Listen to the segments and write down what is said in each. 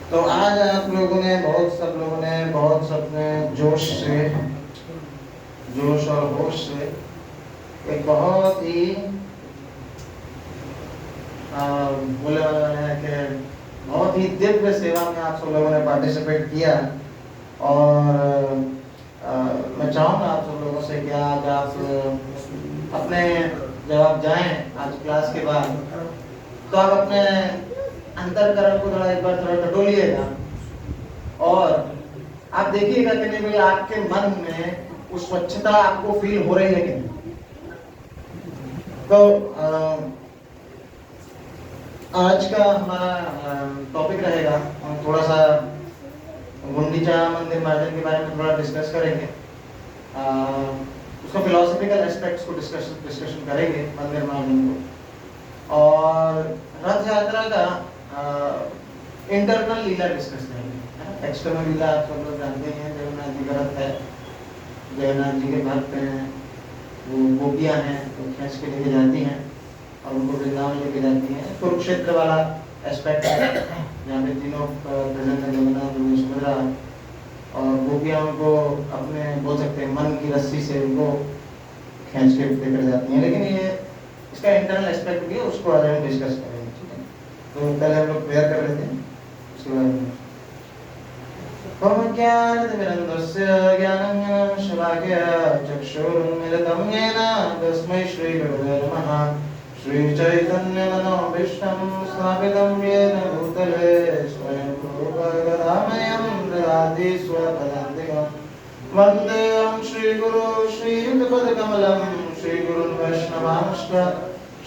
तो आज आप लोगों ने सब लोगों ने बहुत अपने जोश और होश से एक बहुत ही बोले वाला है कि बहुत ही दिव्य सेवा में आप सब लोगों ने पार्टिसिपेट किया। और मैं चाहूँगा आप सब लोगों से कि आज आप अपने जब आप जाएं आज क्लास के बाद तो आप अपने अंतरकरण को थोड़ा एक बार थोड़ा टटोलिएगा और आप देखिएगा कि नहीं भाई आपके मन में वो स्वच्छता आपको फील हो रही है कि नहीं। तो आज का हमारा टॉपिक रहेगा, हम थोड़ा सा गुंडीचा मंदिर मार्जन के बारे में थोड़ा डिस्कस करेंगे। उसका फिलोसफिकल एस्पेक्ट्स को डिस्कशन करेंगे मंदिर मार्जन को, और रथ यात्रा का इंटरनल लीला डिस्कस करेंगे। एक्सटर्नल लीला आप सब लोग जानते हैं, जगन्नाथ जी का रथ है, जगन्नाथ जी के भक्त हैं, वो गोपियाँ हैं तो खींच के लेके जाती हैं और उनको वृंदावन लेके जाती हैं। कुरुक्षेत्र वाला एस्पेक्ट है जहाँ पे तीनों प्रेजेंट है, जगन्नाथ सुभद्रा, और गोपियाँ उनको अपने बोल सकते हैं मन की रस्सी से उनको खींच के लेकर जाती हैं। लेकिन ये इसका इंटरनल एस्पेक्ट भी है, उसको आज हम डिस्कस करेंगे, ठीक है। तो पहले हम लोग प्रेयर कर लेते हैं, उसके बाद में ज्ञानतिमिरन्दस्य ज्ञानञ्जनशलाकया चक्षुरुन्मिलितं येन तस्मै श्रीगुरवे नमः। श्रीचैतन्यमनोभीष्टं स्थापितं येन भूतले स्वयं रूपा कदामयं ददाति स्वपदान्तिकं। वन्देऽहं श्रीगुरो श्रीयुतपदकमलं श्रीगुरुन् वैष्णवांश्च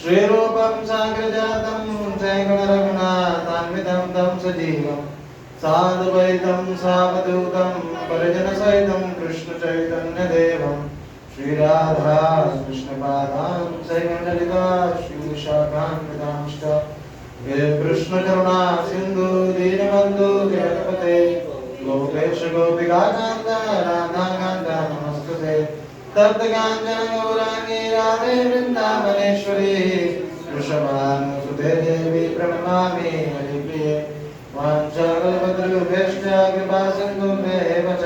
श्रीरूपं साग्रजातं जयगुणरघुनाथान्वितं तं सजीवम् साद्वैतं सावधूतं परिजनसहितं कृष्णचैतन्यदेवं श्रीराधा कृष्णपादां सैकण्डलिता श्रीविशाखान्वितांश्च हे कृष्णकरुणा सिन्धु दीनबन्धु जगत्पते गोपेश गोपिकाकान्त राधाकान्त नमस्तुते। तप्तकाञ्चन गौराङ्गी राधे वृन्दावनेश्वरी वृषभानुसुते देवी प्रणमामि हरिप्रिये। वाञ्छाकल्पतरुभ्यश्च कृपासिन्धुभ्येव च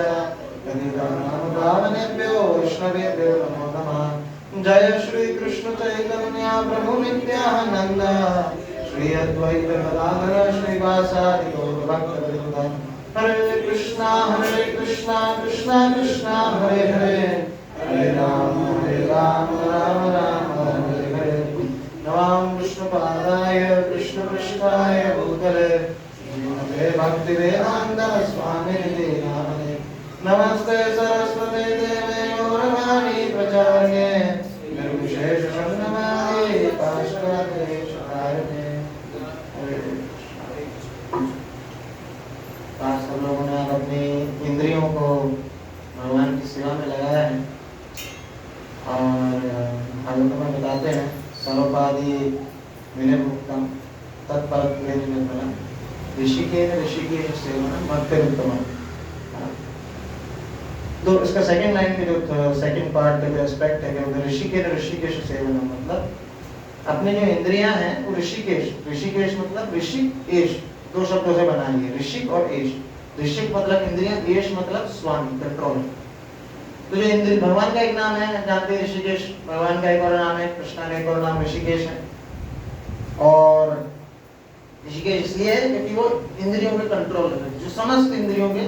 पतितानां पावनेभ्यो वैष्णवेभ्यो नमो नमः। जय श्री कृष्ण चैतन्य प्रभु नित्यानंद श्री अद्वैत गदाधर श्रीवासादि गौर भक्तवृंद। हरे कृष्णा कृष्णा कृष्णा हरे हरे, हरे राम राम राम हरे हरे। नमामि विष्णुपादाय कृष्णपृष्ठाय भूतले भक्ति वेदांत स्वामिनिधि नामने। नमस्ते सरस्वते देवे गौरवाणी प्रचार्ये निर्विशेष शून्यवादी पाश्चात्य। आज सब लोगों ने अपनी इंद्रियों को भगवान की सेवा में लगाया है, और भागवत में बताते हैं सर्वपादि विनिर्मुक्तम तत्पर ऋषिकेश सेवनम भक्तिरुत्तमम। तो इसका सेकंड लाइन के जो सेकंड पार्ट का जो एस्पेक्ट है कि ऋषिकेश सेवनम मतलब अपने जो इंद्रियां हैं वो ऋषिकेश मतलब ऋषिकेश, दो शब्दों से बना है, ऋषिक और एश। ऋषिक मतलब इंद्रियां, एश मतलब स्वामी, कंट्रोल। तो जो इंद्रिय भगवान का एक नाम है, जानते हैं ऋषिकेश, भगवान का एक और नाम है, कृष्ण का एक और नाम ऋषिकेश है। और ऋषिकेश इसलिए है क्योंकि वो इंद्रियों के कंट्रोल है, जो समस्त इंद्रियों के,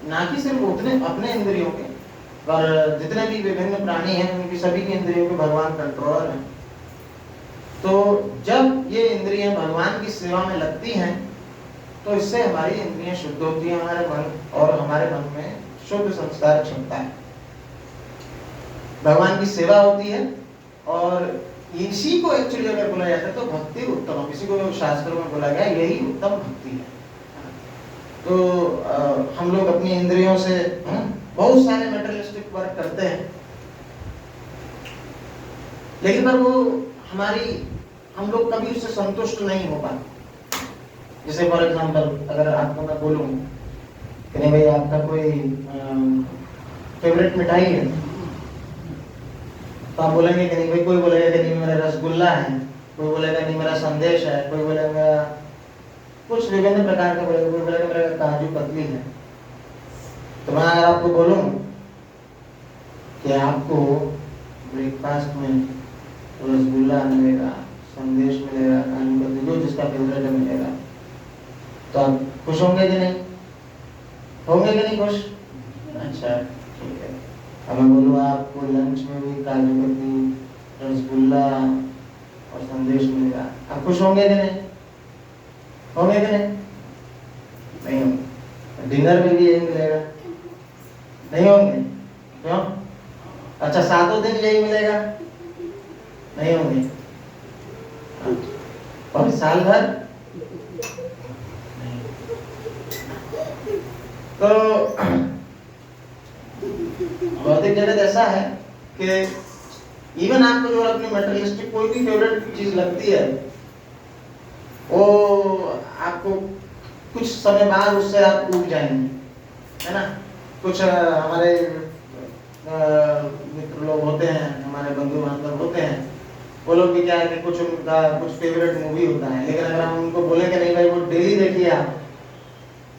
ना कि सिर्फ उतने अपने इंद्रियों के, पर जितने भी विभिन्न प्राणी हैं उनकी सभी की इंद्रियों के भगवान कंट्रोलर हैं। तो जब ये इंद्रियां भगवान की सेवा में लगती हैं तो इससे हमारी इंद्रियां शुद्ध होती हैं, हमारे मन और हमारे मन में शुद्ध संस्कार क्षमता है, भगवान की सेवा होती है। और इसी को एक्चुअली अगर बोला जाता है तो भक्ति उत्तम, इसी को शास्त्रों में बोला गया यही उत्तम भक्ति है। तो हम लोग अपनी इंद्रियों से बहुत सारे मटेरियलिस्टिक वर्क करते हैं, लेकिन पर वो हम लोग कभी उससे संतुष्ट नहीं हो पाते। जैसे फॉर एग्जांपल अगर आपको मैं बोलूं कि नहीं भाई आपका कोई फेवरेट मिठाई है, तो आप बोलेंगे कि नहीं भाई, कोई बोलेगा कि नहीं मेरा रसगुल्ला है, कोई बोलेगा नहीं मेरा संदेश है, कोई बोलेगा कुछ विभिन्न प्रकार के बोलेगा काजू कतली है। तो मैं अगर आपको बोलूं कि आपको ब्रेकफास्ट में रसगुल्ला मिलेगा, संदेश मिलेगा, काजू कतली, जो जिसका फेवरेट है मिलेगा, तो आप खुश होंगे कि नहीं? होंगे कि नहीं खुश? अच्छा ठीक है। अब मैं बोलूँ आपको लंच में भी काजू कतली, रसगुल्ला और संदेश मिलेगा, आप खुश होंगे कि नहीं? होंगे कि नहीं? नहीं होंगे। डिनर में भी यही मिलेगा, नहीं होंगे? क्यों? अच्छा, 7 दिन यही मिलेगा, नहीं होंगे? और साल भर नहीं। तो भौतिक जगत ऐसा है कि इवन आपको जो अपनी मटेरियलिस्टिक कोई भी फेवरेट चीज लगती है, वो आपको कुछ समय बाद उससे आप उब जाएंगे, है ना? कुछ हमारे मित्र लोग होते हैं, हमारे बंधु बांधव होते हैं, वो लोग भी क्या है कि कुछ उनका कुछ फेवरेट मूवी होता है, लेकिन अगर हम उनको बोले कि नहीं भाई वो डेली देखिए आप,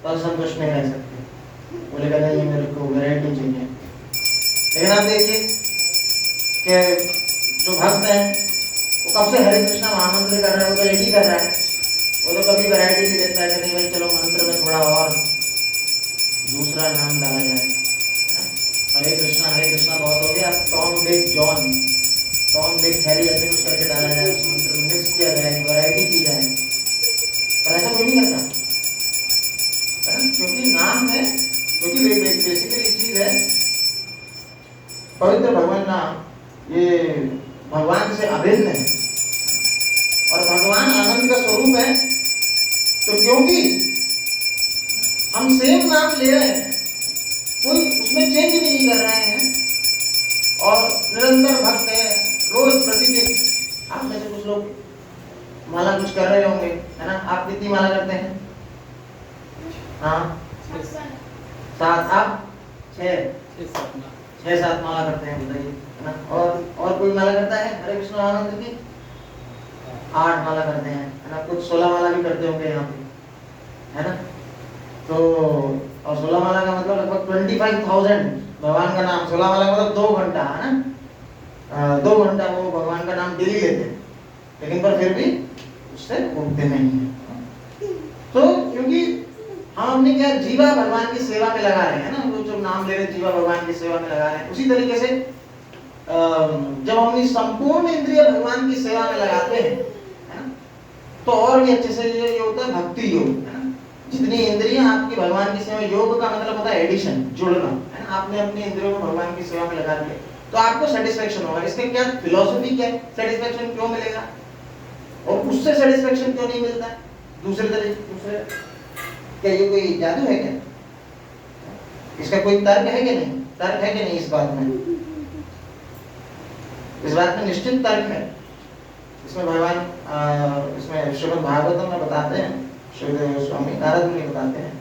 तो संतुष्ट नहीं रह सकते, बोलेगा नहीं मेरे को वैरायटी चाहिए। लेकिन आप देखिए कि जो भक्त है वो कब से हरे कृष्णा महामंत्र कर रहा है, वो तो एक ही कर रहा है, वो तो कभी वैरायटी नहीं देता है कि नहीं भाई चलो मंत्र में थोड़ा और दूसरा नाम डाला जाए। हरे कृष्णा बहुत हो गया, Tom Dick John, Tom Dick Harry ऐसे कुछ करके डाला जाए, उस मंत्र में मिक्स किया जाए, वैरायटी की जाए, पर ऐसा कोई नहीं करता, है ना? क्योंकि नाम है, क्योंकि बेसिकली चीज है पवित्र भगवान नाम, ये भगवान से अभिन्न है और भगवान आनंद का स्वरूप है। तो क्योंकि हम सेम नाम ले रहे हैं, कोई उसमें चेंज भी नहीं कर रहे हैं और निरंतर भक्त है, रोज प्रतिदिन। आप में से कुछ लोग माला कुछ कर रहे होंगे, है ना? आप कितनी माला करते हैं? हाँ 7, आप 6-7 माला करते हैं, बताइए, है ना? और कोई माला करता है हरे कृष्ण आनंद की? 8 माला करते हैं, है ना? कुछ 16 माला भी करते होंगे यहाँ पे, है ना? तो और 16 माला का मतलब लगभग 25,000 भगवान का नाम, 16 माला का मतलब 2 घंटा, है ना? 2 घंटा वो भगवान का नाम डेली लेते हैं, लेकिन पर फिर भी उससे उठते नहीं है। तो क्योंकि हम अपने क्या जीवा भगवान की सेवा में लगा रहे हैं ना, वो जो नाम ले रहे हैं जीवा भगवान की सेवा में लगा रहे हैं। उसी तरीके से जब हम अपनी संपूर्ण इंद्रिय भगवान की सेवा में लगाते हैं, है ना, तो और भी अच्छे से ये होता है भक्ति योग, है ना? जितनी इंद्रियां आपकी भगवान की सेवा, योग का मतलब होता है एडिशन, जोड़ना, है ना? आपने अपनी इंद्रियों को भगवान की सेवा में लगा दिया तो आपको सेटिस्फेक्शन होगा। इसके क्या फिलॉसफी क्या है, सेटिस्फेक्शन क्यों मिलेगा और उससे सेटिस्फेक्शन क्यों नहीं मिलता दूसरे तरीके? क्या ये कोई जादू है क्या? इसका कोई तर्क है कि नहीं? तर्क है कि नहीं इस बात में? इस बात में निश्चित तर्क है। इसमें भगवान इसमें श्रीमद् भागवतम में बताते हैं, श्री स्वामी नारद मुनि बताते हैं,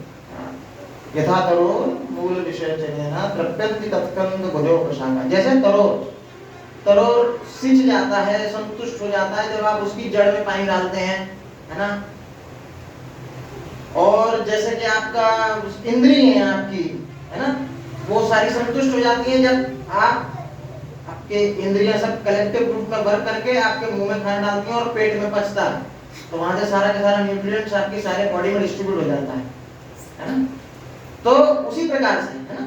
यथा तरोर मूल विषय चनेना तृप्यन्ति तत्कंद भुजो प्रशाखा। जैसे तरोर सिंच जाता है, संतुष्ट हो जाता है जब आप उसकी जड़ में पानी डालते हैं, है ना? और जैसे कि आपका इंद्रिय है आपकी, है ना, वो सारी संतुष्ट हो जाती है जब आपके इंद्रियां सब कलेक्टिव रूप में वर्क करके आपके मुंह में खाना डालती हैं और पेट में पचता है, तो वहां से सारा के सारा न्यूट्रिएंट्स आपकी सारे बॉडी में डिस्ट्रीब्यूट हो जाता है ना? तो उसी प्रकार से, है ना,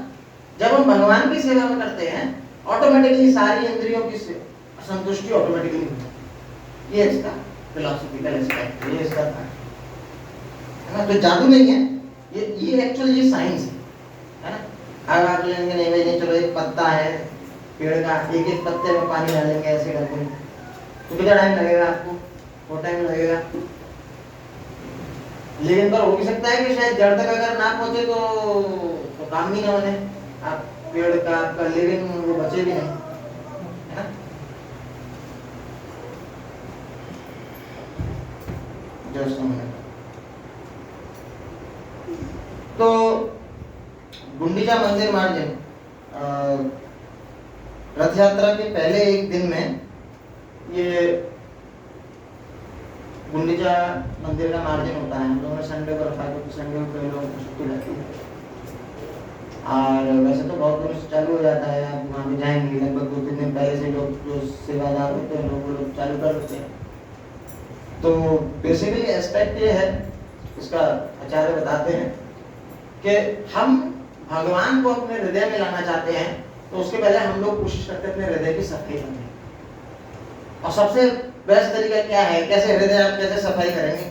जब हम भगवान की सेवा में करते हैं ऑटोमेटिकली सारी इंद्रियों की संतुष्टि ऑटोमेटिकली होती है। ये इसका फिलॉसफिकल एस्पेक्ट है, ये इसका है ना? तो जादू नहीं है ये एक्चुअली ये साइंस है ना? अब आप लेंगे नहीं भाई, नहीं चलो एक पत्ता है पेड़ का, एक पत्ते में पानी डालेंगे ऐसे करके, तो कितना टाइम लगेगा आपको? बहुत टाइम लगेगा। लेकिन पर हो भी सकता है कि शायद जड़ तक अगर ना पहुंचे तो काम नहीं ना बने, आप पेड़ का आपका लिविंग वो बचे भी नहीं, है ना? Just a minute. तो गुंडीचा मंदिर मार्जिन रथ यात्रा के पहले एक दिन में ये गुंडीचा मंदिर का मार्जिन होता है, हम लोगों ने संडे को रखा क्योंकि संडे को कई लोगों को छुट्टी रहती है। और वैसे तो बहुत दिनों से चालू हो जाता है, आप वहाँ पे जाएंगे लगभग 2-3 दिन पहले से लोग जो सेवादार होते हैं लोग चालू कर देते हैं। तो बेसिकली एस्पेक्ट ये है, इसका आचार्य बताते हैं कि हम भगवान को अपने हृदय में लाना चाहते हैं, तो उसके पहले हम लोग कोशिश करते हैं अपने हृदय की सफाई करने। और सबसे बेस्ट तरीका क्या है, कैसे हृदय आप कैसे सफाई करेंगे?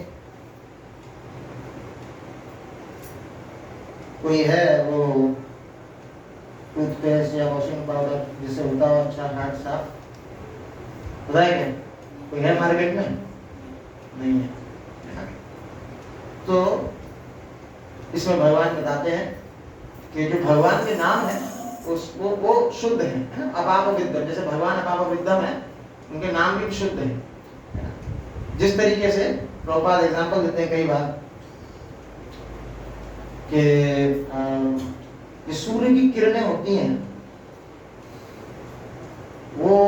कोई है वो टूथपेस्ट या वॉशिंग पाउडर जिससे होता हो अच्छा हाथ साफ, पता है क्या? कोई है मार्केट में? नहीं है। तो इसमें भगवान बताते हैं कि जो भगवान के नाम है वो शुद्ध है ना, अपाप विद्यम, जैसे भगवान अपाप विद्यम है, उनके नाम भी शुद्ध है ना? जिस तरीके से प्रभुपाद एग्जांपल देते हैं कई बार कि सूर्य की किरणें होती हैं वो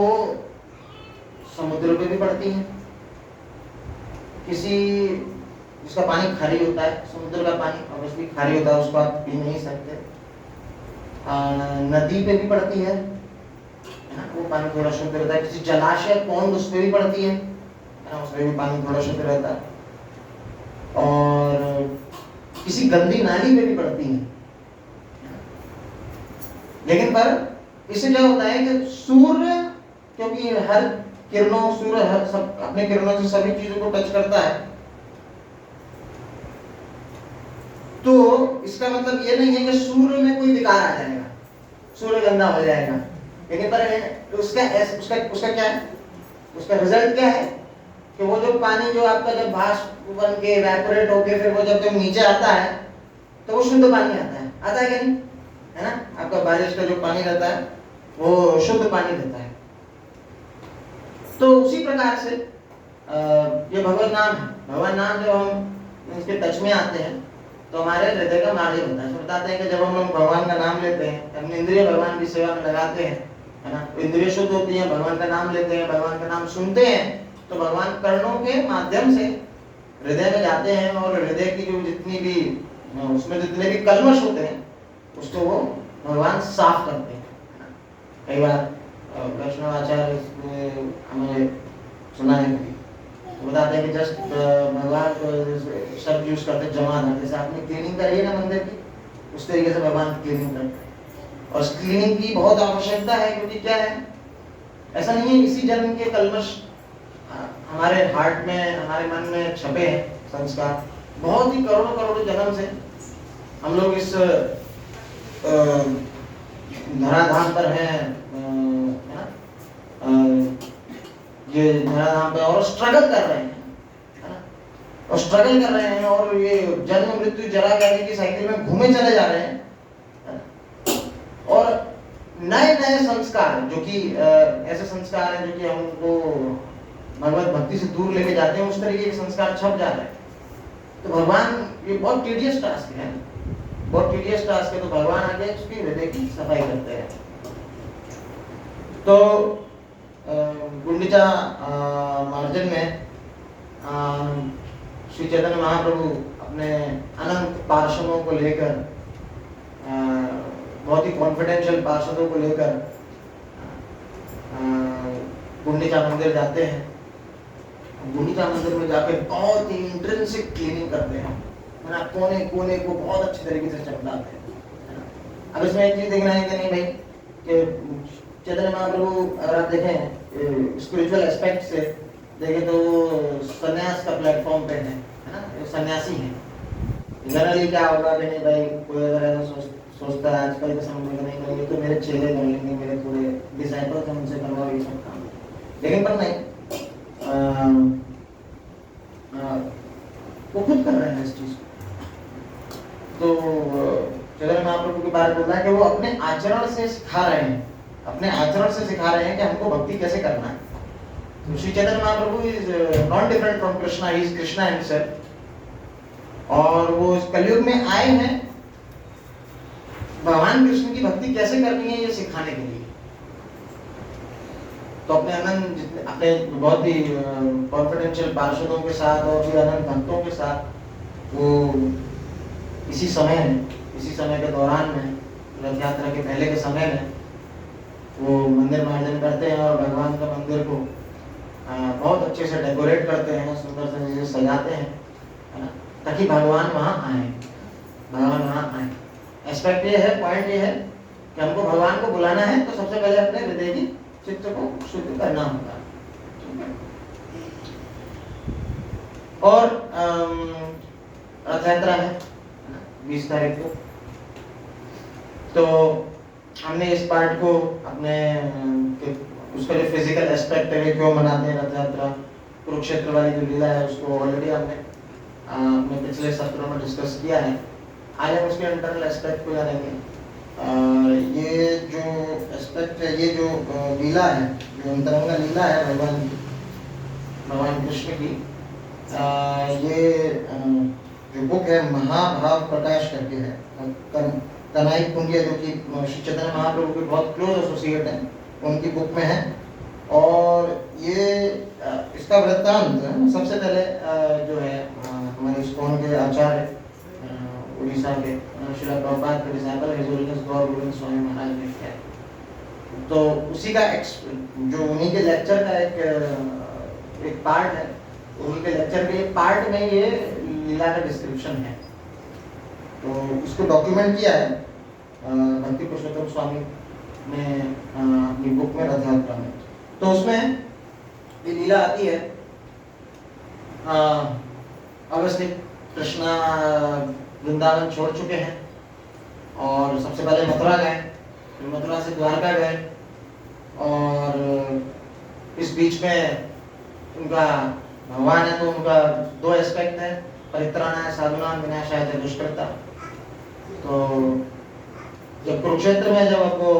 समुद्र पे भी पड़ती हैं, किसी जिसका पानी खारी होता है, समुद्र का पानी ऑब्वियसली खारी होता है, उसको आप पी नहीं सकते। नदी पे भी पड़ती है ना, वो पानी थोड़ा शुद्ध रहता है। किसी जलाशय पौंड उस पे भी पड़ती है ना, उसमें भी पानी थोड़ा शुद्ध रहता है। और किसी गंदी नाली पे भी पड़ती है। लेकिन पर इससे क्या होता है कि सूर्य, क्योंकि हर किरणों सूर्य हर सब अपने किरणों से सभी चीजों को टच करता है, तो इसका मतलब ये नहीं है कि सूर्य में कोई विकार आ जाएगा, सूर्य गंदा हो जाएगा। लेकिन पर उसका क्या है, उसका रिजल्ट क्या है कि वो जो पानी जो आपका जब भाप बन के इवेपोरेट होके फिर वो जब नीचे आता है तो वो शुद्ध पानी आता है क्या नहीं, है ना? आपका बारिश का जो पानी रहता है वो शुद्ध पानी रहता है। तो उसी प्रकार से ये भगवान नाम है। भगवान नाम जब हम इसके टच में आते हैं तो हमारे हृदय का मार्जन होता है। तो बताते हैं कि जब हम लोग भगवान का नाम लेते हैं, अपनी इंद्रिय भगवान की सेवा में लगाते हैं, है ना, इंद्रिय शुद्ध होती है, भगवान का नाम लेते हैं, भगवान का नाम सुनते हैं, तो भगवान कर्णों के माध्यम से हृदय में जाते हैं और हृदय की जो जितनी भी उसमें जितने भी कल्मश होते हैं उसको वो भगवान साफ करते हैं। कई बार वैष्णवाचार्य हमें सुना है तो बताते हैं कि जस्ट भगवान को शब्द यूज करते जमाना, जैसे आपने क्लीनिंग करी है ना मंदिर की, उस तरीके से भगवान क्लीनिंग करते हैं। और क्लीनिंग की बहुत आवश्यकता है, क्योंकि क्या है, ऐसा नहीं है इसी जन्म के कल्मश हमारे हार्ट में, हमारे मन में छपे हैं संस्कार, बहुत ही करोड़ों करोड़ों जन्म से हम लोग इस धराधाम पर हैं, है ना, ये धराधाम पे और स्ट्रगल कर रहे हैं, है ना, और स्ट्रगल कर रहे हैं और ये जन्म मृत्यु जरा व्याधि की साइकिल में घूमे चले जा रहे हैं। और नए नए संस्कार जो कि ऐसे संस्कार हैं जो कि हमको भगवत भक्ति से दूर लेके जाते हैं, उस तरीके के संस्कार छप जा रहे हैं। तो भगवान, ये बहुत टीडियस टास्क है, बहुत टीडियस टास्क है। तो भगवान आगे उसकी हृदय की सफाई करते हैं। तो गुंडीचा मार्जिन में श्री चैतन्य महाप्रभु अपने अनंत पार्षदों को लेकर, बहुत ही कॉन्फिडेंशियल पार्षदों को लेकर गुंडीचा मंदिर जाते हैं। गुंडीचा मंदिर में जाकर बहुत ही इंट्रिंसिक क्लीनिंग करते हैं, है ना, कोने कोने को बहुत अच्छे तरीके से चमकाते हैं, है ना। अब इसमें एक चीज देखना है कि नहीं भाई, कि चैतन्य महाप्रभु अगर आप देखें स्पिरिचुअल एस्पेक्ट से देखें तो सन्यास का प्लेटफॉर्म पे है ना, सन्यासी है। जनरली क्या होगा कि नहीं भाई, कोई अगर ऐसा सोचता है आजकल के समय में नहीं करेंगे तो मेरे चेले कर लेंगे, मेरे थोड़े डिसाइपल्स हैं, उनसे करवाओ ये सब काम। लेकिन पर नहीं, वो खुद कर रहे हैं इस चीज को। तो चैतन्य महाप्रभु के बारे में बोलता है कि वो अपने आचरण से सिखा रहे हैं, अपने आचरण से सिखा रहे हैं कि हमको भक्ति कैसे करना है। तो Shri Chaitanya Mahaprabhu is not different from Krishna, he is Krishna himself. और वो इस कलयुग में आए हैं भगवान कृष्ण की भक्ति कैसे करनी है ये सिखाने के लिए। तो अपने अनंत जितने अपने बहुत ही कॉन्फिडेंशियल पार्षदों के साथ और भी अनंत भक्तों के साथ वो इसी समय के दौरान में रथ यात्रा के पहले के समय में वो मंदिर मार्जन करते हैं और भगवान का मंदिर को बहुत अच्छे से डेकोरेट करते हैं, सुंदर से चीजें सजाते हैं, है ना, ताकि भगवान वहाँ आए। एस्पेक्ट ये है, पॉइंट ये है कि हमको भगवान को बुलाना है तो सबसे पहले अपने हृदय की चित्त को शुद्ध करना होगा। और रथ यात्रा है 20 तारीख को, तो हमने इस पार्ट को अपने उसका जो फिजिकल एस्पेक्ट है क्यों मनाते हैं रथ यात्रा, कुरुक्षेत्र वाली जो लीला है उसको ऑलरेडी हमने अपने पिछले सत्रों में डिस्कस किया है। आज हम उसके इंटरनल एस्पेक्ट को जानेंगे। ये जो एस्पेक्ट है, ये जो लीला है, जो अंतरंगा लीला है भगवान कृष्ण की, ये जो बुक है महाभाव प्रकाश करके है, तनाई कुंडिया जो कि श्री चैतन्य महाप्रभु के बहुत क्लोज एसोसिएट हैं, उनकी बुक में है। और ये इसका वृत्तांत सबसे पहले जो है हमारे इस्कॉन के आचार्य उड़ीसा के श्रील प्रभुपाद के डिसाइपल हिज होलीनेस गौर गोविंद स्वामी महाराज ने किया है। तो उसी का जो उन्हीं के लेक्चर का एक पार्ट है, उन्हीं के लेक्चर के पार्ट में ये लीला का डिस्क्रिप्शन है। तो इसको डॉक्यूमेंट किया है भक्ति पुरुषोत्तम स्वामी ने अपनी बुक में रथ यात्रा में। तो उसमें ये लीला आती है, अवश्य कृष्णा वृंदावन छोड़ चुके हैं और सबसे पहले मथुरा गए, फिर मथुरा से द्वारका गए, और इस बीच में उनका भगवान है तो उनका दो एस्पेक्ट है, परित्राणाय साधूनां विनाशाय च दुष्कृता। तो जब कुरुक्षेत्र में जब आपको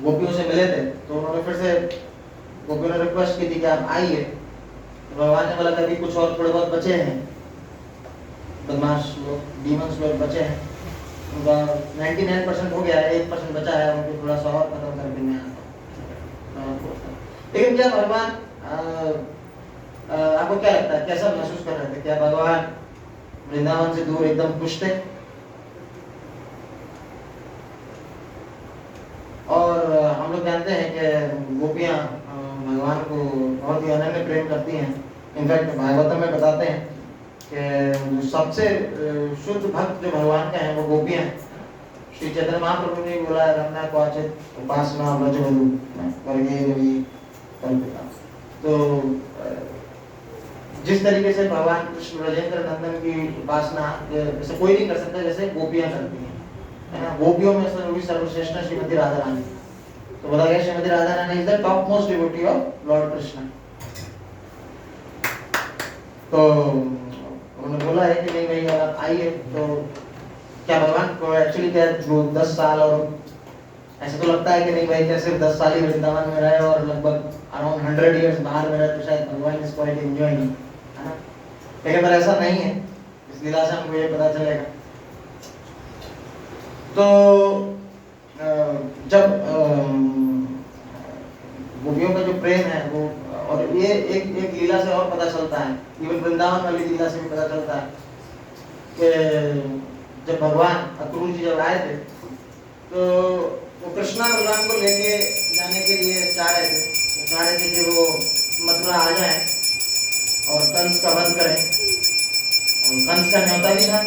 गोपियों से मिले थे तो उन्होंने फिर से गोपियों ने रिक्वेस्ट की थी कि आप आइए। तो भगवान ने बोला कि अभी कुछ और थोड़े बहुत बचे हैं, बदमाश लोग, डीमंस लोग बचे हैं, उनका 99% हो गया है, 1% बचा है, उनको थोड़ा सा और खत्म करके मैं आता हूँ। लेकिन क्या भगवान आपको क्या लगता है, कैसा महसूस कर रहे थे? क्या भगवान वृंदावन से दूर एकदम खुश थे? और हम लोग जानते हैं कि गोपियाँ भगवान को बहुत ही अनन्य प्रेम करती हैं। इनफैक्ट भागवतम में बताते हैं कि सबसे शुद्ध भक्त जो भगवान का है वो गोपियाँ हैं। श्री चैतन्य महाप्रभु ने बोला रमना क्वचित उपासना व्रजवधू वर्गे रवि कल्पिता। तो जिस तरीके से भगवान कृष्ण ब्रजेंद्र नंदन की उपासना जैसे कोई नहीं कर सकता जैसे गोपियाँ करती हैं, है ना। गोपियों में सर्वश्रेष्ठ श्रीमती राधा रानी। तो बोला गया Shrimati Radha Rani is the top most devotee of lord Krishna. तो उन्होंने बोला है कि नहीं भाई अगर आप आइए तो क्या भगवान को एक्चुअली क्या जो 10 साल, और ऐसे तो लगता है कि नहीं भाई क्या सिर्फ 10 साल ही वृंदावन में रहे और लगभग अराउंड 100 इयर्स बाहर में रहे तो शायद भगवान इज क्वाइट एंजॉयिंग, है ना। लेकिन पर ऐसा नहीं है, इस लीला से हमको ये पता चलेगा। तो जब गोपियों का जो प्रेम है वो, और ये एक लीला से और पता चलता है, इवन वृंदावन वाली लीला से भी पता चलता है कि जब भगवान अक्रूर जी जब आए थे तो वो कृष्णा बलराम को लेके जाने के लिए चाह रहे थे कि वो मथुरा आ जाए और कंस का वध करें। और कंस का न्योता भी था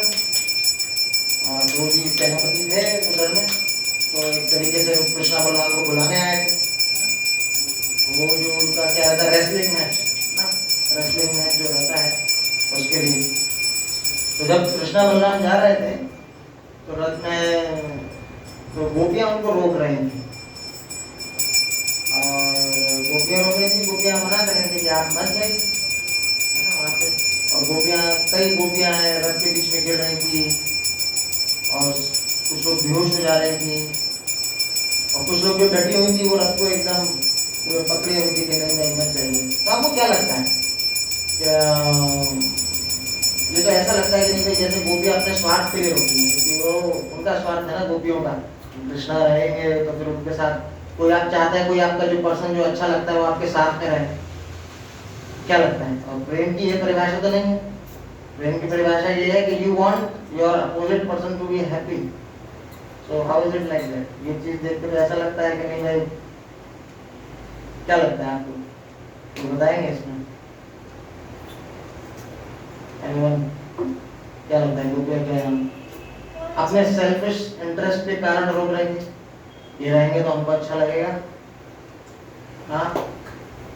और अक्रूर जी सेनापति थे उधर में, तो एक तरीके से कृष्णा बलराम को बुलाने आए थे। वो जो उनका क्या रहता है रेसलिंग मैच ना, रेसलिंग मैच जो रहता है उसके लिए। तो जब कृष्णा बलराम जा रहे थे तो रथ में तो गोपियाँ उनको रोक रही थी, और गोपियाँ रोक रही थी, गोपियाँ मना कर रही थी कि आप मत जाइए, है ना वहाँ पे। और गोपियाँ, कई गोपियाँ रथ के बीच में गिर रही थी और कुछ लोग बेहोश हो जा रहे थी, और कुछ लोग जो डटी हुई थी वो रथ को एकदम पकड़ी हुई थी कि नहीं मत जाइए। तो आपको क्या लगता है? ये तो ऐसा लगता है कि नहीं भाई जैसे गोपियाँ अपने स्वार्थ के लिए रोकी हैं, क्योंकि वो उनका स्वार्थ है ना गोपियों का, कृष्णा रहेंगे तो फिर उनके साथ कोई आप चाहते हैं कोई आपका जो पर्सन जो अच्छा लगता है वो आपके साथ में रहे, क्या लगता है? और प्रेम की ये परिभाषा तो नहीं है। प्रेम की परिभाषा ये है कि you want your opposite person to be happy. So how is it like that? ये चीज देखते हुए ऐसा लगता है कि नहीं भाई, क्या लगता है आपको? तो बताएंगे इसमें एनीवन, क्या लगता है? गोपियां क्या है? अपने सेल्फिश इंटरेस्ट के कारण रोक रहेंगे, ये रहेंगे तो हमको अच्छा लगेगा। हाँ,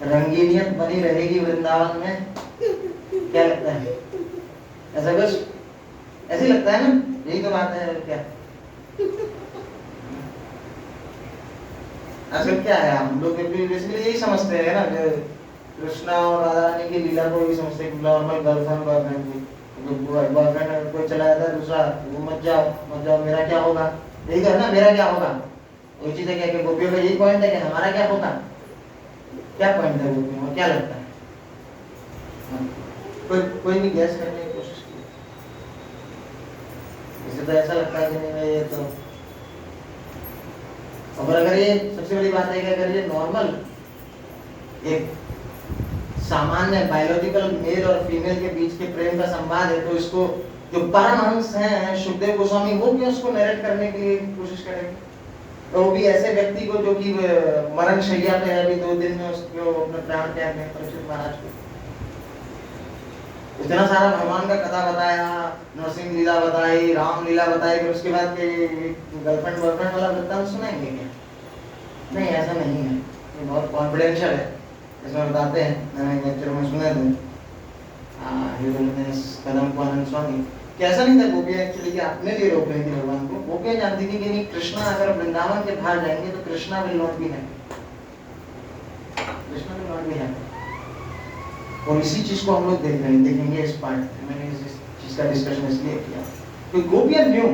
रंगीनियत बनी रहेगी वृंदावन में, क्या लगता है? ऐसा कुछ ऐसे लगता है ना, यही तो बात है। क्या असल क्या है, हम लोग बेसिकली यही समझते हैं ना, कृष्णा और राधा रानी की लीला को यही समझते हैं, नॉर्मल गर्लफ्रेंड बॉयफ्रेंड की, बॉयफ्रेंड कोई चला जाता है दूसरा, वो मत जाओ मेरा क्या होगा, यही तो है ना, मेरा क्या होगा। वही चीज है क्या कि गोपियों का यही पॉइंट है कि हमारा क्या होगा, क्या पॉइंट है गोपियों का, क्या लगता है? कोई भी गैस करने की कोशिश की? इसे तो ऐसा लगता है कि नहीं ये तो, और अगर ये सबसे बड़ी बात है कि अगर ये नॉर्मल एक सामान्य बायोलॉजिकल मेल और फीमेल के बीच के प्रेम का संवाद है, तो इसको जो परमहंस हैं सुखदेव गोस्वामी, वो क्यों उसको नरेट करने की कोशिश करेंगे? तो वो भी ऐसे व्यक्ति को जो कि मरण शैया पे है, अभी 2 दिन में उसको अपने प्राण त्याग में, परीक्षित महाराज को इतना सारा भगवान का कथा बताया, नरसिंह लीला बताई, राम लीला बताई, फिर उसके बाद के गर्लफ्रेंड बॉयफ्रेंड वाला वृत्तांत सुनाएंगे क्या? नहीं, ऐसा नहीं है, ये बहुत कॉन्फिडेंशियल है। इसमें बताते हैं, मैंने लेक्चर में सुने थे कदम को आनंद स्वामी, कैसा नहीं था गोपियां एक्चुअली कि अपने लिए रोक रही थी भगवान को। गोपियां जानती थी कि नहीं, कृष्णा अगर वृंदावन के बाहर जाएंगे तो Krishna will not be happy, Krishna will not be happy. और इसी चीज को हम लोग देखेंगे इस पार्ट में। मैंने इस चीज का डिस्कशन इसलिए किया कि गोपियां न्यू,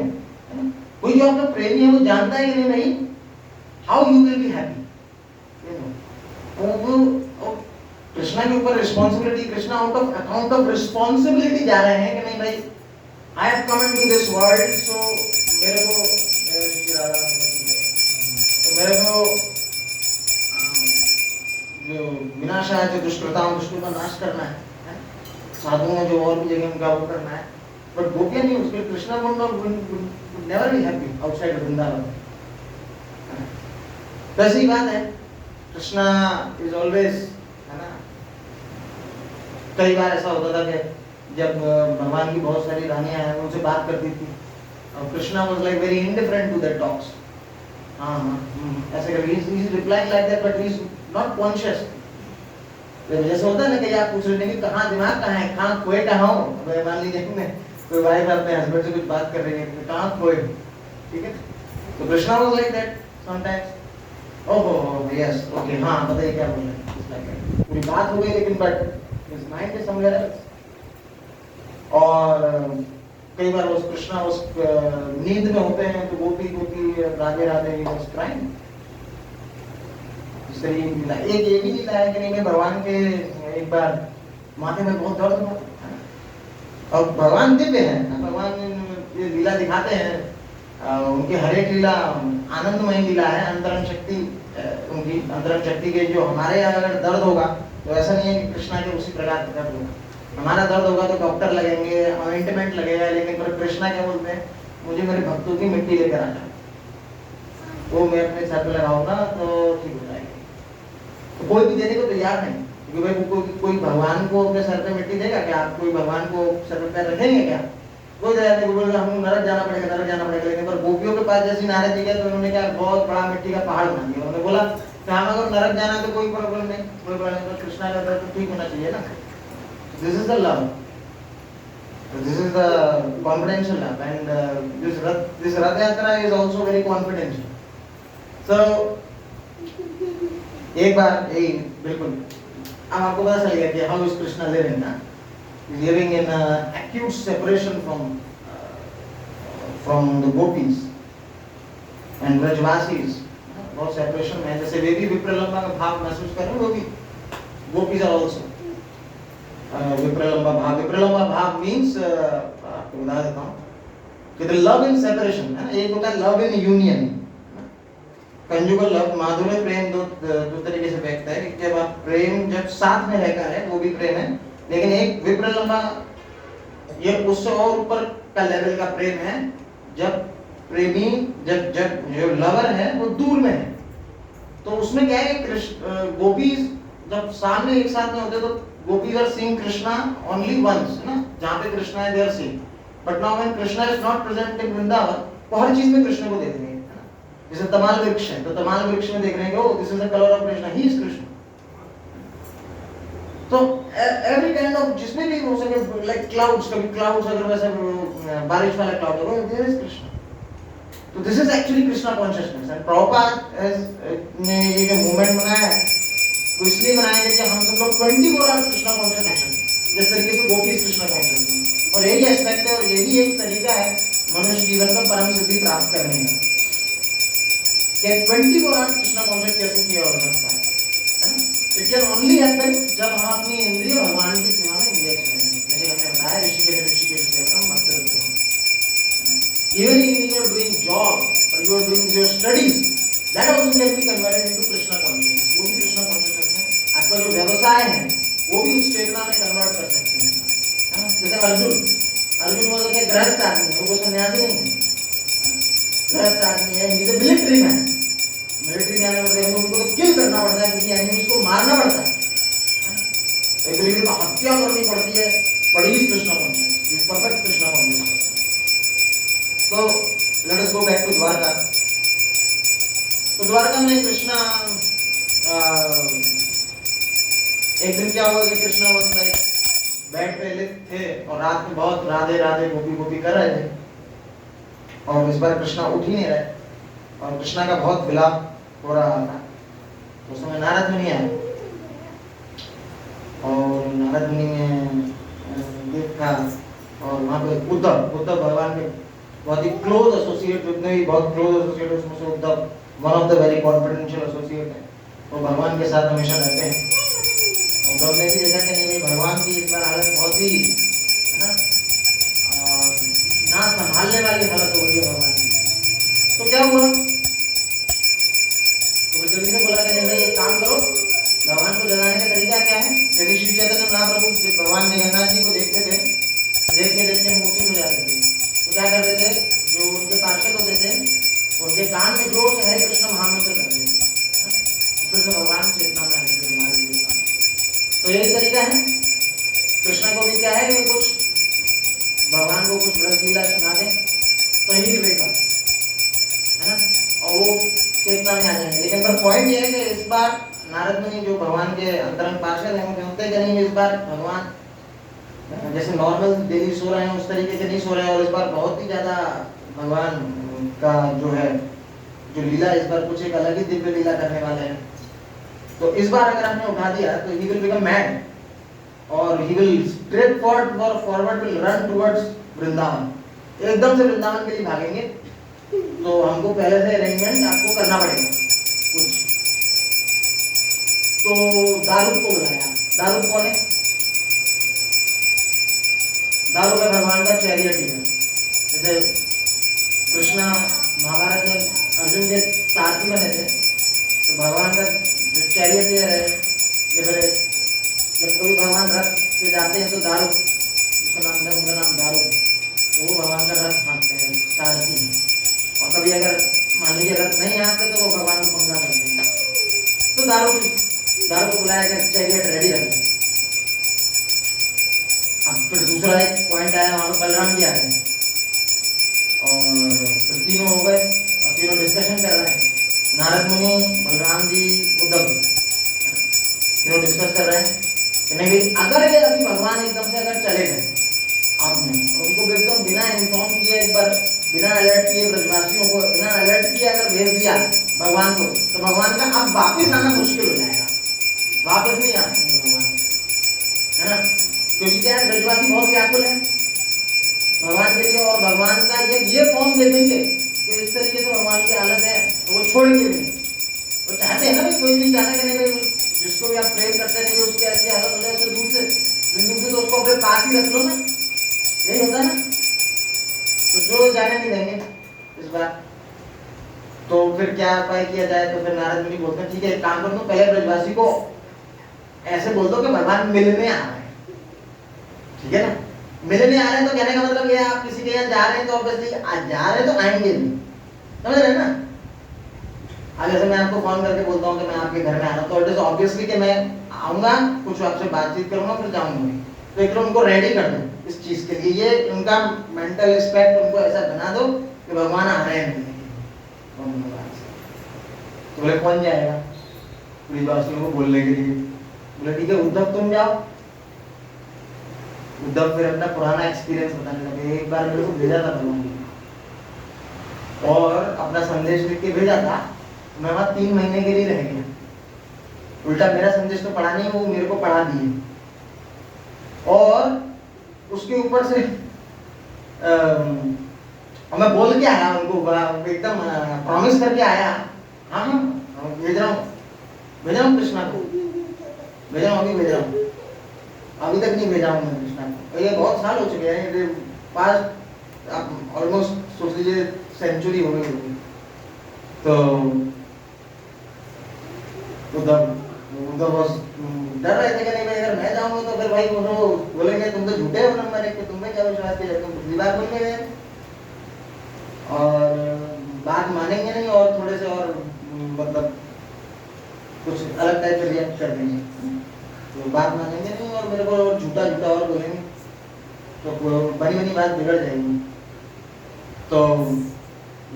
कोई जो आपका प्रेमी है वो जानता है कि नहीं how you will be happy. Krishna के ऊपर responsibility, Krishna out of account of responsibility जा रहे हैं कि नहीं भाई, I have come into this world, so मेरे को जो विनाश है, जो दुष्कृताओं दुष्टों का नाश करना है, साधुओं जो और भी जगह उनका वो करना है। बट गोपियां नहीं, उसके Krishna would never be happy outside of Vrindavan. वैसी बात है, कृष्णा इज ऑलवेज, है ना। कई बार ऐसा होता था कि जब भगवान की बहुत सारी रानियां हैं, उनसे बात करती थी और Krishna was like very indifferent to their talks. ऐसे करके he is replying like that, but he is not conscious. जैसे होता है ना कि आप पूछ रहे हैं कि कहाँ दिमाग कहाँ है, कहाँ खोए कहाँ हो। मान लीजिए कोई वाइफ अपने हस्बैंड से कुछ बात कर रही है, कहाँ खोए, ठीक है। तो Krishna was like that sometimes. ओहो यस ओके, हाँ बताइए क्या बोल रहे हैं। पूरी बात हो गई लेकिन but his mind is somewhere else. और कई बार उस कृष्णा उस नींद में होते हैं तो गोपी राधे राधे वाज क्राइंग। एक ये भी लीला है कि नहीं, भगवान के एक बार माथे में बहुत दर्द हुआ, और भगवान दिव्य है, भगवान ये लीला दिखाते हैं, उनकी हर एक लीला आनंदमय लीला है। अंतरंग शक्ति, उनकी अंतरंग शक्ति के जो हमारे यहाँ अगर दर्द होगा तो ऐसा नहीं है कि कृष्णा के उसी प्रकार का दर्द होगा। हमारा दर्द होगा तो डॉक्टर लगेंगे, ऑइंटमेंट लगेगा, लेकिन पर कृष्णा क्या बोलते हैं, मुझे मेरे भक्तों की मिट्टी लेकर आना, वो मैं अपने सर पे लगाऊंगा तो ठीक हो जाएगा। तो कोई भी देने को तैयार नहीं, क्योंकि भाई कोई भगवान को अपने सर पे मिट्टी देगा क्या? आप कोई भगवान को सर पे पैर रखेंगे क्या? कोई तैयार नहीं, बोलेगा हम नरक जाना पड़ेगा, नरक जाना पड़ेगा। लेकिन पर गोपियों के पास जैसी नारद जी गए तो उन्होंने क्या बहुत बड़ा मिट्टी का पहाड़ बना दिया। उन्होंने बोला कि हम अगर नरक जाना तो कोई प्रॉब्लम नहीं, कोई प्रॉब्लम नहीं, कृष्णा का दर्द ठीक होना चाहिए ना। This is the love, this is the confidential love, and this रथ यात्रा इज आल्सो वेरी कॉन्फिडेंशियल। सो एक बार यही बिल्कुल अब आपको पता चल गया कि हाउ इज कृष्णा लिविंग ना, living in acute separation from the gopis and Brajwasis. बहुत सेपरेशन में, जैसे वे भी विप्रलंबा का भाव महसूस कर रहे हैं, वो भी गोपीज आर आल्सो विप्रलंबा भाव। विप्रलंबा भाव मींस, आपको बता देता हूँ कि द लव इन सेपरेशन है ना, एक होता है love in union, conjugal love, माधुर्य प्रेम दो तरीके से व्यक्त है कि जब आप प्रेम जब साथ में रहकर है वो भी प्रेम है, लेकिन एक विप्र लंबा ये उससे और ऊपर का लेवल का प्रेम है जब प्रेमी जब जब जो लवर है वो दूर में है। तो उसमें क्या है, कृष्ण गोपी जब सामने एक साथ में होते तो gopi are seeing Krishna only once ना, जहाँ पे कृष्णा है they are seeing, but now when Krishna is not present in Vrindavan तो हर चीज में कृष्ण को देख रहे हैं। जैसे तमाल वृक्ष है तो तमाल वृक्ष में देख रहे हैं कि oh this is the colour of Krishna, he is Krishna. तो एवरी काइंड ऑफ जिसमें भी हो सके, लाइक क्लाउड्स, कभी क्लाउड्स अगर वैसे बारिश वाला क्लाउड हो देयर इज कृष्ण। तो this is actually Krishna consciousness. And Prabhupada ने ये जो मूवमेंट बनाया है वो इसलिए बनाया है कि हम सब लोग 24 आवर्स कृष्णा कॉन्शियस हैं, जिस तरीके से गोपी कृष्णा कॉन्शियस हैं। और यही एस्पेक्ट है और यही एक तरीका है मनुष्य जीवन का परम सिद्धि प्राप्त करने का, कि 24 आवर्स कृष्णा कॉन्शियस कैसे किया जा सकता है। इट कैन ओनली हैपन जब हम अपनी इंद्रिय भगवान की सेवा में इंगेज करेंगे। जैसे हमने बताया ऋषि के सेवा में मत रखो। Even if you are doing job or you are doing your studies, that also can be converted into Krishna consciousness. वो भी कृष्णा कॉन्शियसनेस में आपका जो व्यवसाय है वो भी उस चेतना में कन्वर्ट कर सकते हैं। जैसे अर्जुन बोलते हैं गृहस्थ आदमी है, वो सन्यासी नहीं है, गृहस्थ आदमी है, he is a military man. Military man होते हैं उनको तो किल करना पड़ता है, किसी एनिमीज को मारना पड़ता है, एक तरीके से हत्या करनी पड़ती है, but he is Krishna conscious, is perfect Krishna conscious. तो let us go back to Dwarka. तो द्वारका में कृष्णा एक दिन क्या हुआ कि कृष्णा बस बेड पे थे और रात में बहुत राधे राधे गोपी गोपी कर रहे थे, और इस बार कृष्णा उठ ही नहीं रहे और कृष्णा का बहुत विलाप हो रहा था। उस समय नारद मुनि आए और नारद मुनि ने देखा और वहां पे उद्धव भगवान के बहुत ही क्लोज एसोसिएट, जितने भी बहुत क्लोज एसोसिएट उसमें से Uddhav one of the very confidential associate है, वो भगवान के साथ हमेशा रहते हैं। उद्धव ने भी देखा कि नहीं भाई भगवान की इस बार हालत बहुत ही है ना संभालने वाली हालत हो गई है भगवान की। तो क्या हुआ, तो जल्दी से बोला कि नहीं भाई एक काम करो, भगवान को जगाने का तरीका क्या है। जैसे श्री चैतन्य महाप्रभु भगवान जगन्नाथ जी को देखते थे, देखते मूर्ति हो जाते थे, तो क्या करते थे, जो उनके पार्षद होते थे उनके कान में जोर से हरे कृष्ण महामंत्र करते थे, फिर से भगवान चेतना में आते थे हमारे लिए। तो यही तरीका है, कृष्ण को भी क्या है कि कुछ भगवान को कुछ ब्रज लीला सुना दे तो ही विवेक है ना, और वो चेतना में आ जाएंगे। लेकिन पर पॉइंट ये है कि इस बार नारद मुनि जो भगवान के अंतरंग पार्षद हैं वो कहते हैं कि नहीं इस बार भगवान जैसे नॉर्मल डेली सो रहे हैं उस तरीके से नहीं सो रहे हैं, और इस बार बहुत ही ज्यादा भगवान का जो है जो लीला इस बार कुछ एक अलग ही दिव्य लीला करने वाले हैं। तो इस बार अगर हमने उठा दिया तो ही विल बिकम मैड और he will straight forward will run towards Vrindavan, एकदम से वृंदावन के लिए भागेंगे। तो हमको पहले से अरेंजमेंट आपको करना पड़ेगा कुछ। तो दारूक को बुलाया। दारूक कौन है? दारूक है भगवान का चैरियटी है। जैसे कृष्णा महाभारत में अर्जुन के सारथी बने थे, तो भगवान का जो चैरियटियर है, जब कोई भगवान रथ पे जाते हैं तो दारूक, उसका नाम दारूक, तो वो भगवान का रथ हाँकते हैं, सारथी। और कभी अगर मान लीजिए रथ नहीं हाँकते तो वो भगवान को पंगा करते हैं। तो दारूक को बुलाया कर चैरियट रेडी रखो। अब फिर दूसरा एक पॉइंट आया, वहां पर बलराम जी आ गए और फिर तीनों हो गए और तीनों डिस्कशन कर रहे हैं। नारद मुनि, बलराम जी, उद्धव, तीनों डिस्कस कर रहे हैं कि नहीं अगर ये अभी भगवान एकदम से अगर चले गए आपने उनको एकदम बिना इन्फॉर्म किए, एक बार बिना अलर्ट किए ब्रजवासियों को बिना अलर्ट किए अगर भेज दिया भगवान को, तो भगवान का अब वापस आना मुश्किल हो जाएगा, वापस नहीं आएंगे भगवान, है ना। क्योंकि क्या है, ब्रजवासी बहुत व्याकुल है भगवान के लिए, और भगवान का ये फॉर्म दे देंगे कि इस तरीके से भगवान की हालत है तो वो छोड़ेंगे भी नहीं। वो चाहते हैं ना भाई, कोई नहीं चाहता कि नहीं भाई जिसको भी आप प्रेम करते हैं उसकी ऐसी हालत हो जाए उससे दूर से तो उसको अपने पास ही रख लो ना, यही होता है ना। तो जो जाने नहीं देंगे इस बार। तो फिर क्या उपाय किया जाए? तो फिर नारद मुनि बोलते हैं ठीक है, एक काम कर दो, पहले ब्रजवासी को ऐसे बोल दो कि भगवान मिलने आ रहे हैं, ठीक है ना? मिलने आ रहे हैं तो कहने का मतलब ये आप किसी के यहाँ जा रहे हैं तो ऑब्वियसली आज जा रहे हैं तो आएंगे भी, समझ रहे हैं ना? अब जैसे मैं आपको फोन करके बोलता हूँ कि मैं आपके घर में आ रहा हूँ, तो इट इज ऑब्वियसली कि मैं आऊंगा, कुछ आपसे बातचीत करूंगा, फिर जाऊंगा। तो एक उनको रेडी कर दो इस चीज के लिए, ये उनका मेंटल एस्पेक्ट उनको ऐसा बना दो कि भगवान आ रहे हैं। तो बोले कौन जाएगा ब्रजवासियों को बोलने के लिए? बोले ठीक है उद्धव तुम जाओ। उद्धव फिर अपना पुराना एक्सपीरियंस बताने लगे, एक बार मेरे को भेजा था भगवान ने और अपना संदेश लिख के भेजा था, मैं वहां 3 महीने के लिए रह गया। उल्टा मेरा संदेश तो पढ़ा नहीं, वो मेरे को पढ़ा दिए और उसके ऊपर से और मैं बोल के आया उनको, एकदम प्रॉमिस करके आया, हाँ हाँ भेज रहा हूँ कृष्णा को, भेज रहा हूँ, अभी भेज रहा हूँ, अभी तक नहीं भेजा हूँ मैं कृष्णा को। ये बहुत साल हो चुके हैं, पास ऑलमोस्ट सोच लीजिए सेंचुरी हो गई होगी। तो उद्धव डर रहे थे कि नहीं भाई अगर मैं जाऊंगा तो फिर भाई वो बोलेंगे तुम तो झूठे हो नंबर एक पे, तुम पे क्या विश्वास किया, तुम पिछली बार बोलने गए और बात मानेंगे नहीं और थोड़े से और मतलब कुछ अलग टाइप से रिएक्ट कर देंगे, तो बात मानेंगे नहीं और मेरे को झूठा झूठा और बोलेंगे, तो बड़ी बड़ी बात बिगड़ जाएगी। तो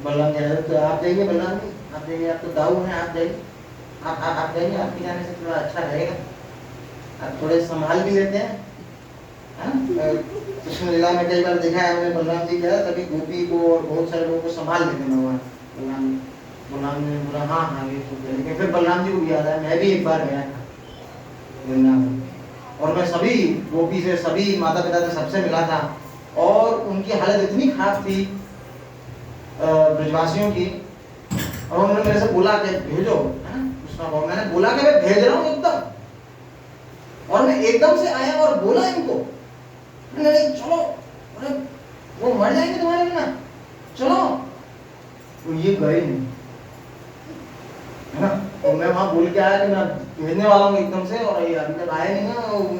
बलराम कह रहे तो आप जाइए, बलराम जी आप जाइए, आप तो दाऊ हैं, आप जाइए, आप जाइए, आपके जाने से थोड़ा अच्छा रहेगा, आप थोड़े संभाल भी लेते हैं। कृष्ण लीला में कई बार देखा है हमने, बलराम जी क्या तभी गोपी को और बहुत सारे लोगों को संभाल लेते हैं भगवान। बलराम ने बोला हाँ हाँ ये तो है, लेकिन फिर बलराम जी को भी याद है मैं भी एक बार गया था वृंदावन और मैं सभी गोपी से, सभी माता पिता से सबसे मिला था और उनकी हालत इतनी खराब थी ब्रजवासियों की, और उन्होंने मेरे से बोला कि भेजो कृष्णा को, मैंने बोला कि मैं भेज रहा हूँ एकदम, और मैं एकदम से आया और बोला इनको नहीं चलो, वो मर जाएंगे तुम्हारे बिना, चलो, तो ये गए नहीं, है ना? और मैं वहां बोल के आया कि मैं भेजने वाला हूँ एकदम से, और ये अभी तक आया नहीं है,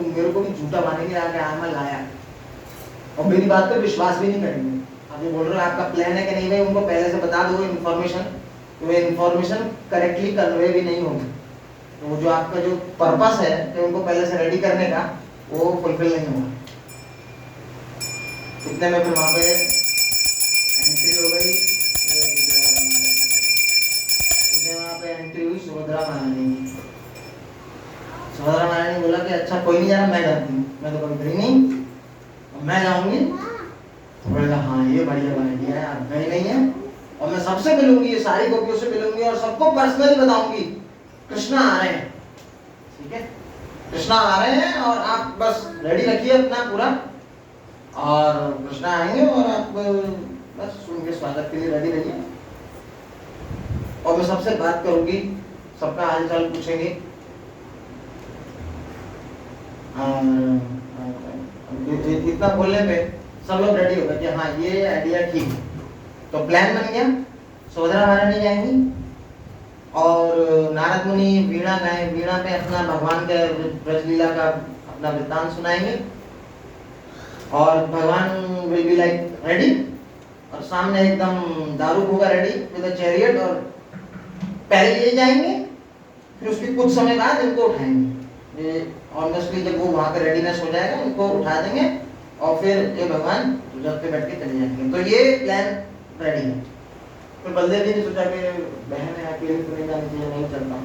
मेरे को भी झूठा मानेंगे आके आया मैं लाया, और मेरी बात पर विश्वास भी नहीं करेंगे। आप ये बोल रहे हो आपका प्लान है कि नहीं भाई, उनको पहले से बता दो इन्फॉर्मेशन, तो वो इन्फॉर्मेशन करेक्टली कन्वे भी नहीं होगी, तो वो जो आपका जो पर्पस है कि उनको पहले से रेडी करने का, वो फुलफिल नहीं होगा। इतने में फिर वहां पे एंट्री हो गई, इतने वहां पे एंट्री हुई सुभद्रा महारानी की। सुभद्रा महारानी बोला कि अच्छा कोई नहीं जा रहा, मैं जाती हूँ, मैं तो कभी गई नहीं, मैं जाऊंगी। तो बोलेगा हाँ ये बढ़िया आइडिया है, आप गई नहीं है और मैं सबसे मिलूंगी, सारी गोपियों से मिलूंगी और सबको पर्सनली बताऊंगी कृष्णा आ रहे हैं, ठीक है? कृष्णा आ रहे हैं और आप बस रेडी रखिए अपना पूरा, और कृष्णा आएंगे और आप बस उनके स्वागत के लिए रेडी रहिए, और मैं सबसे बात करूंगी, सबका हाल चाल पूछेंगे, इतना बोलने पे सब लोग रेडी हो गए कि हाँ ये आइडिया ठीक है। तो प्लान बन गया, सुभद्रा महारानी जाएंगी और नारद मुनि वीणा गाए, वीणा पे अपना भगवान के ब्रजलीला का अपना वृत्तांत सुनाएंगे, और भगवान विल बी लाइक रेडी, और सामने एकदम दारू होगा रेडी विद अ चैरियट, और पहले ये जाएंगे, फिर उसके कुछ समय बाद इनको उठाएंगे, ऑनेस्टली जब वो वहां पे रेडीनेस हो जाएगा इनको उठा देंगे और फिर ये भगवान रथ पे बैठ के चले जाएंगे। तो ये प्लान रेडी है। तो बलदेव जी ने सोचा कि बहन है अकेले तो नहीं जानी चाहिए, नहीं चलता।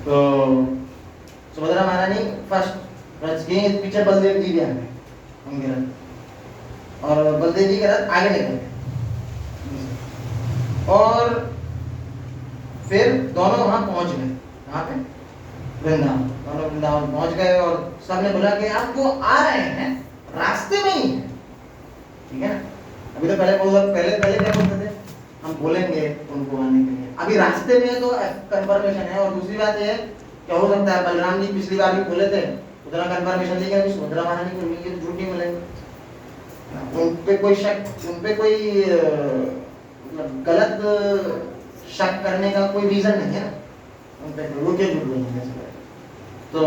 तो सुभद्रा महारानी फर्स्ट रथ के पीछे बलदेव जी भी आ गए उनके रथ, और बलदेव जी का रथ आगे निकल गए, और फिर दोनों वहां पहुंच गए, वहां पे वृंदावन, दोनों वृंदावन पहुंच गए, और सबने बोला कि आप वो आ रहे हैं रास्ते में ही है, ठीक है ना? अभी तो पहले क्या बोलते थे, हम बोलेंगे उनको आने के लिए, अभी रास्ते में तो कंफर्मेशन है। और दूसरी बात ये क्या हो सकता है, बलराम जी पिछली बार भी बोले थे, उतना कंफर्मेशन लेके अभी सुभद्रा महारानी को मिलेंगे तो झूठ नहीं मिलेंगे, उन पे कोई शक, उन पे कोई मतलब गलत शक करने का कोई रीजन नहीं है ना उन पे, वो क्या झूठ बोलेंगे ऐसे? तो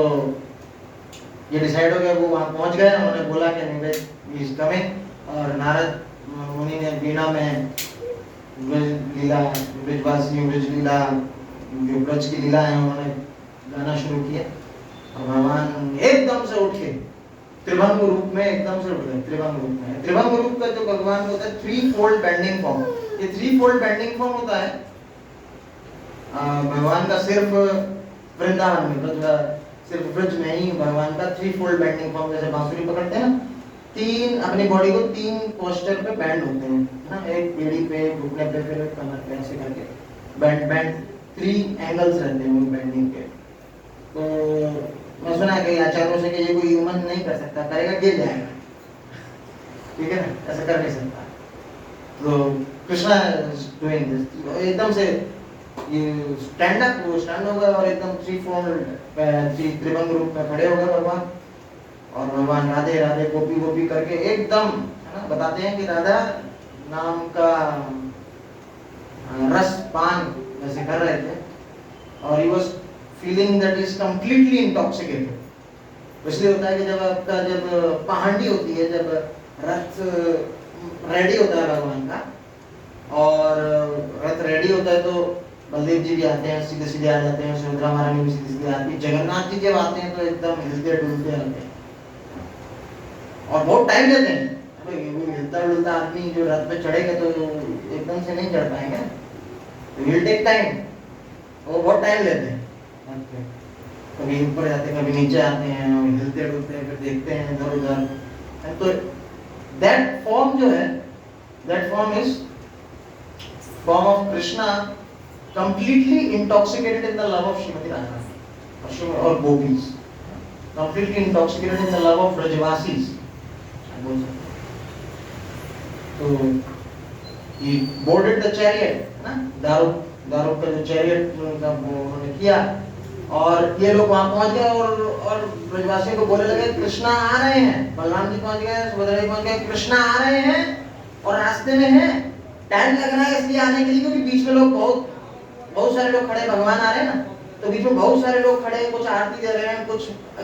ये डिसाइड हो गया, वो वहाँ पहुँच गए, उन्होंने बोला कि नहीं भाई इज कमिंग, और नारद मुनि ने वीणा में ब्रज लीला, ब्रजवासी ब्रज लीला, जो ब्रज की लीला है उन्होंने गाना शुरू किया, और भगवान एकदम से उठ के त्रिभंग रूप में एकदम से उठ गए। त्रिभंग रूप में, त्रिभंग रूप का जो भगवान होता है थ्री फोल्ड बेंडिंग फॉर्म, ये थ्री फोल्ड बेंडिंग फॉर्म होता है भगवान का सिर्फ वृंदावन में, सिर्फ ब्रज में ही भगवान का थ्री फोल्ड बेंडिंग फॉर्म, जैसे बांसुरी पकड़ते हैं ना, तीन अपनी बॉडी को तीन पोस्चर पे बैंड होते हैं ना, एक बेड़ी पे, घुटने पे, फिर कमर पे, ऐसे करके बैंड बैंड थ्री एंगल्स रहते हैं बेंडिंग के। तो मैं सुना है कई आचार्यों से कि ये कोई ह्यूमन नहीं कर सकता, करेगा गिर जाएगा, ठीक है ना, ऐसा कर नहीं सकता। तो कृष्णा डूइंग दिस, एकदम से ये स्टैंड अप, वो स्टैंड हो गए और एकदम थ्री फोल्ड त्रिभंग रूप में खड़े हो गए भगवान, और भगवान राधे राधे गोपी गोपी करके एकदम, है ना, बताते हैं कि राधा नाम का रस पान जैसे कर रहे थे, और he was feeling that is completely intoxicated. इसलिए होता है कि जब आपका जब पहाड़ी होती है, जब रथ रेडी होता है भगवान का, और रथ रेडी होता है तो बलदेव जी भी आते हैं, सीधे सीधे आ जाते हैं, सुभद्रा महारानी भी सीधे सीधे आती है, जगन्नाथ जी जब आते हैं तो एकदम हिलते डुलते रहते हैं और बहुत टाइम लेते हैं। वो हिलता डुलता आदमी जो रथ पे चढ़ेगा तो एकदम से नहीं चढ़ पाएंगे, तो विल टेक टाइम, वो बहुत टाइम लेते हैं। कभी ऊपर जाते हैं, कभी नीचे आते हैं, हिलते डुलते हैं, फिर देखते हैं इधर उधर। तो दैट फॉर्म जो है, that form is form of Krishna completely intoxicated in the love of Srimati Radharani or gopis, completely intoxicated in the love of Brajvasis. So he boarded the chariot, ना, दारू का जो chariot उनका उन्होंने किया, और ये लोग वहाँ पहुँच गए और ब्रजवासियों को बोलने लगे कृष्णा आ रहे हैं, बलराम जी पहुँच गए, सुभद्रा जी पहुँच गए, कृष्णा आ रहे हैं और रास्ते में हैं, टाइम लग रहा है इसलिए आने के लिए, क्योंकि बीच में लोग बहुत सारे लोग खड़े, भगवान आ रहे हैं ना, तो बीच में बहुत सारे लोग खड़े, कुछ आरती दे रहे हैं, कुछ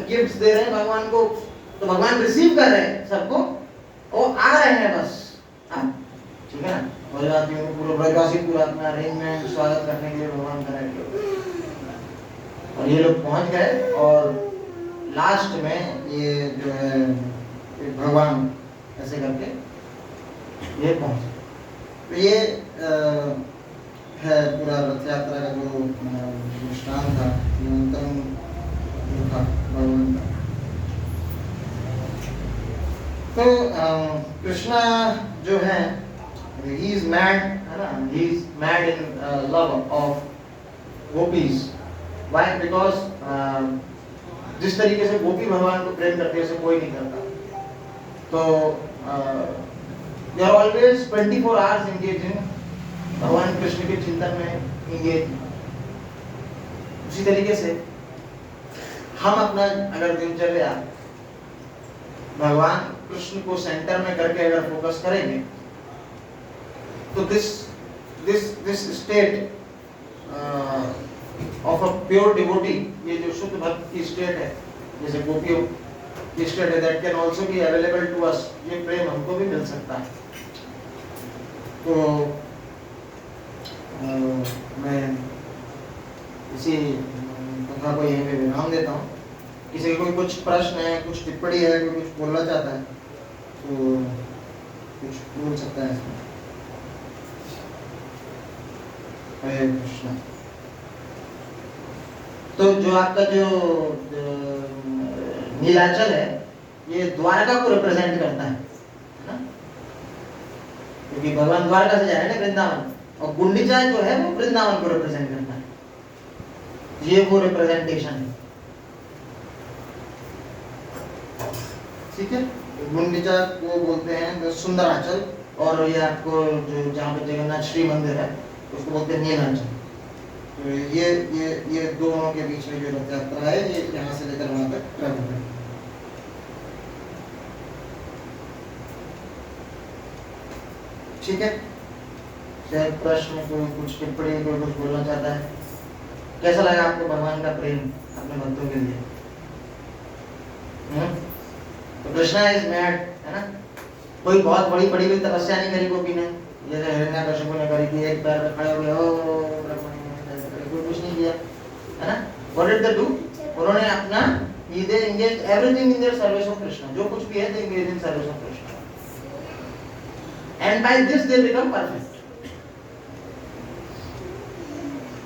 गिफ्ट्स दे रहे हैं भगवान को, तो भगवान रिसीव कर रहे हैं सबको, वो आ रहे हैं बस, ठीक है ना। ब्रजवासियों को पूरा ब्रजवासी पूरा अपना अरेंजमेंट स्वागत करने के लिए भगवान कर रहे थे, और ये लोग पहुंच गए, और लास्ट में ये जो है भगवान ऐसे करके ये पहुंचे। तो ये है पूरा रथ यात्रा का जो दृष्टांत था, निरंतरम था भगवान का। तो कृष्णा जो है, he is mad, है ना, he is mad in love of gopis. Why? Because जिस तरीके से गोपी भगवान को प्रेम करते हैं उसे कोई नहीं करता। तो they are always 24 hours engaged in भगवान कृष्ण के चिंतन में इंगेज। उसी तरीके से हम अपना अगर दिनचर्या भगवान कृष्ण को सेंटर में करके अगर फोकस करेंगे, तो this state of a pure devotee, ये जो शुद्ध भक्त की स्टेट है, जैसे गोपियों की स्टेट है, that can also be available to us, ये प्रेम हमको भी मिल सकता है। तो मैं इसी कथा को यहीं पे विराम देता हूँ। किसी को कुछ प्रश्न है, कुछ टिप्पणी है, कोई कुछ बोलना चाहता है तो कुछ बोल सकता है इसमें। हरे कृष्णा। तो जो आपका जो नीलाचल है, ये द्वारका को रिप्रेजेंट करता है ना, क्योंकि भगवान द्वारका से जा रहे हैं ना वृंदावन, और गुंडीचा जो है वो वृंदावन को रिप्रेजेंट करता है, ये वो रिप्रेजेंटेशन है, ठीक है। गुंडीचा को बोलते हैं सुंदराचल, और ये आपको जो जहाँ पे जगन्नाथ श्री मंदिर है उसको बोलते हैं नीलाचल। तो ये दोनों के बीच में जो रथ यात्रा है, ये यहाँ से लेकर वहां तक ट्रैवल है। ठीक है, चाहे प्रश्न, कोई कुछ टिप्पणी, कोई कुछ बोलना चाहता है? कैसा लगा आपको भगवान का प्रेम अपने भक्तों के लिए? तो कृष्णा इज मैड, है ना? कोई बहुत बड़ी बड़ी हुई तपस्या नहीं करी गोपी ने, जैसे हिरण्यकशिपु ने करी थी, एक पैर पे खड़े हो गए, ओ कोई कुछ नहीं किया, है ना? What did they do? उन्होंने अपना they engaged everything in their service of Krishna. जो कुछ भी है they engage in service of Krishna. And by this they become perfect.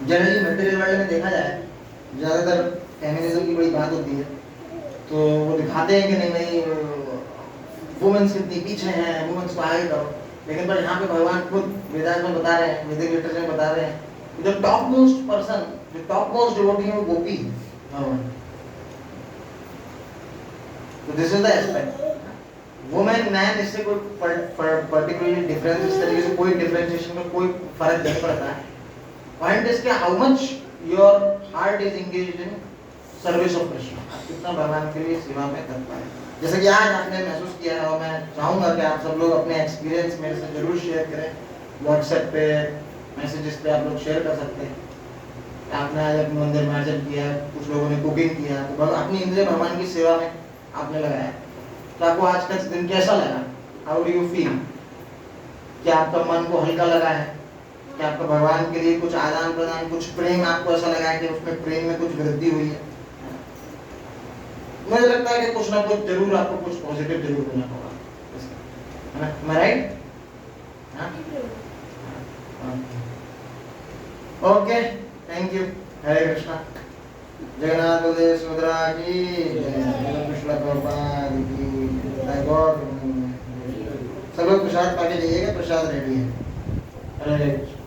Generally material world में देखा जाए, ज्यादातर फेमिनिज्म की बड़ी बात होती है, तो वो दिखाते हैं कि नहीं भाई वुमेन्स कितनी पीछे हैं, वुमेन्स को आगे करो, लेकिन पर यहाँ पे भगवान खुद वेदांत में बता रहे हैं, वैदिक लिटरेचर में बता रहे हैं, the top most person, the top most devotee है वो गोपी भगवान। तो this is the aspect. Women man इससे कोई पर्टिकुलरली डिफरेंस, इस तरीके से कोई डिफरेंशिएशन में कोई फर्क नहीं पड़ता है। पॉइंट इज कि how much your heart is engaged in service of Krishna, आप कितना भगवान के लिए सेवा में तत्पर है। जैसे कि आज आपने महसूस किया है, और मैं चाहूंगा कि आप सब लोग अपने एक्सपीरियंस मेरे से जरूर शेयर करें, व्हाट्सएप पे, मैसेजेस पे आप लोग शेयर कर सकते हैं। आपने आज अपने मंदिर में अर्चन किया, कुछ लोगों ने कुकिंग किया, तो अपनी इंद्रिय भगवान की सेवा में आपने लगाया, तो आपको आज का दिन कैसा लगा? How do you feel? क्या आपका मन को हल्का लगा है? क्या आपका भगवान के लिए कुछ आदान प्रदान, कुछ प्रेम आपको ऐसा लगा है कि उसमें प्रेम में कुछ वृद्धि हुई है? मुझे लगता है कि कुछ ना कुछ जरूर आपको कुछ पॉजिटिव जरूर होना होगा, है ना? Right? Okay, thank you. Hare Krishna. Jagannath Baladev Subhadra की जय, कृष्ण प्रभुपाद की जय। गॉड सब लोग प्रसाद पाके जाइएगा, प्रसाद रेडी है। हरे कृष्ण।